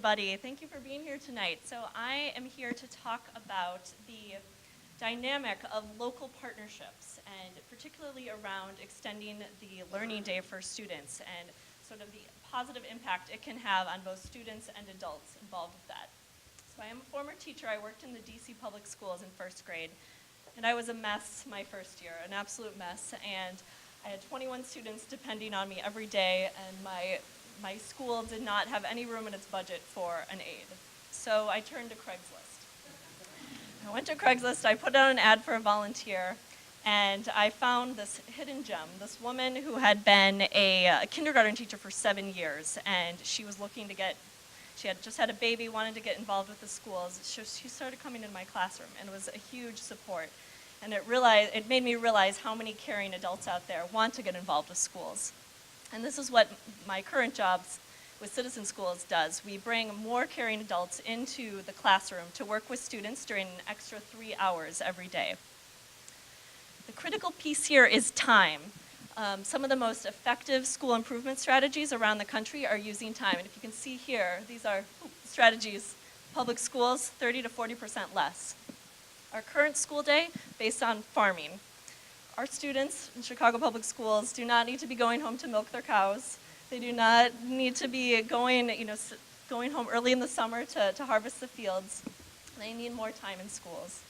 everybody. Thank you for being here tonight. So I am here to talk about the dynamic of local partnerships, and particularly around extending the learning day for students and sort of the positive impact it can have on both students and adults involved with that. So I am a former teacher. I worked in the DC public schools in first grade, and I was a mess my first year, an absolute mess. And I had 21 students depending on me every day, and my school did not have any room in its budget for an aide. So I turned to Craigslist. I went to Craigslist, I put out an ad for a volunteer, and I found this hidden gem, this woman who had been a kindergarten teacher for 7 years, and she was looking to she had just had a baby, wanted to get involved with the schools. She started coming in my classroom, and it was a huge support. And it made me realize how many caring adults out there want to get involved with schools. And this is what my current job with Citizen Schools does. We bring more caring adults into the classroom to work with students during an extra 3 hours every day. The critical piece here is time. Some of the most effective school improvement strategies around the country are using time. And if you can see here, these are strategies. Public schools, 30 to 40% less. Our current school day, based on farming. Our students in Chicago Public Schools do not need to be going home to milk their cows. They do not need to be going home early in the summer to harvest the fields. They need more time in schools.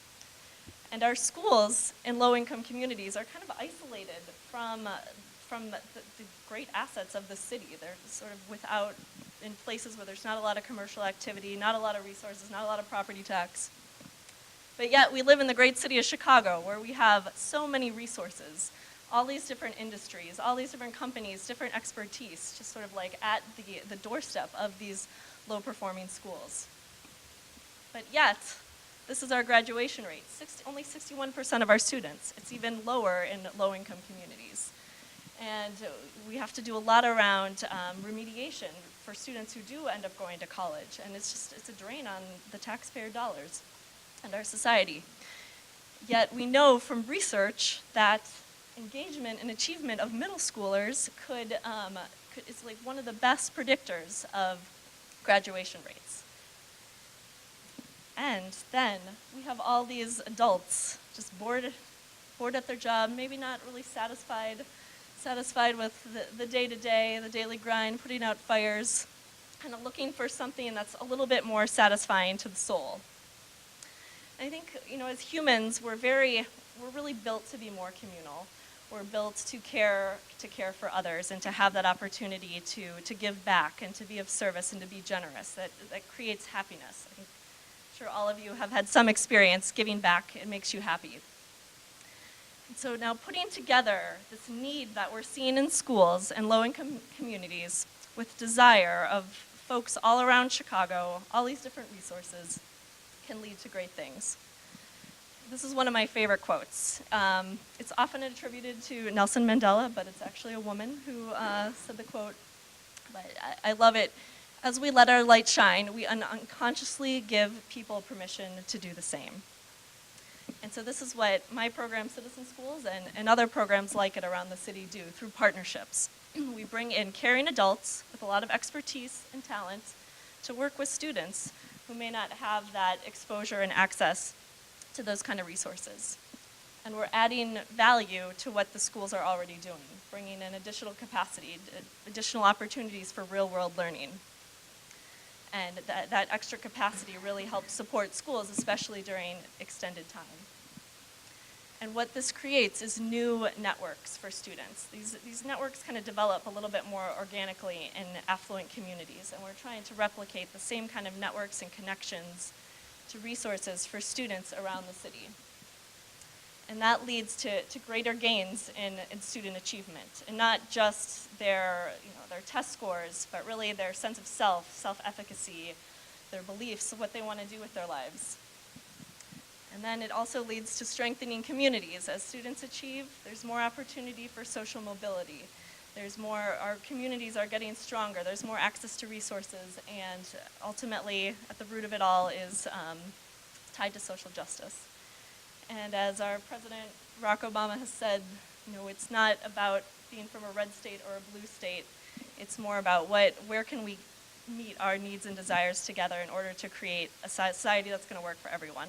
And our schools in low-income communities are kind of isolated from the great assets of the city. They're sort of in places where there's not a lot of commercial activity, not a lot of resources, not a lot of property tax. But yet we live in the great city of Chicago, where we have so many resources, all these different industries, all these different companies, different expertise, just sort of like at the doorstep of these low-performing schools. But yet, this is our graduation rate, only 61% of our students. It's even lower in low-income communities. And we have to do a lot around remediation for students who do end up going to college, and it's a drain on the taxpayer dollars and our society. Yet we know from research that engagement and achievement of middle schoolers is like one of the best predictors of graduation rates. And then we have all these adults just bored at their job, maybe not really satisfied with the day-to-day, the daily grind, putting out fires, kind of looking for something that's a little bit more satisfying to the soul. I think, as humans, we're really built to be more communal. We're built to care for others and to have that opportunity to give back and to be of service and to be generous. That creates happiness. I'm sure all of you have had some experience giving back. It makes you happy. And so now putting together this need that we're seeing in schools and low-income communities with desire of folks all around Chicago, all these different resources, can lead to great things. This is one of my favorite quotes. It's often attributed to Nelson Mandela, but it's actually a woman who said the quote. But I love it. As we let our light shine, we unconsciously give people permission to do the same. And so this is what my program, Citizen Schools, and other programs like it around the city do through partnerships. We bring in caring adults with a lot of expertise and talent to work with students who may not have that exposure and access to those kind of resources. And we're adding value to what the schools are already doing, bringing in additional capacity, additional opportunities for real-world learning. And that extra capacity really helps support schools, especially during extended time. And what this creates is new networks for students. These networks kind of develop a little bit more organically in affluent communities, and we're trying to replicate the same kind of networks and connections to resources for students around the city. And that leads to greater gains in student achievement, and not just their test scores, but really their sense of self-efficacy, their beliefs, what they want to do with their lives. And then it also leads to strengthening communities. As students achieve, there's more opportunity for social mobility. Our communities are getting stronger. There's more access to resources, and ultimately, at the root of it all is tied to social justice. And as our President Barack Obama has said, it's not about being from a red state or a blue state. It's more about where can we meet our needs and desires together in order to create a society that's going to work for everyone.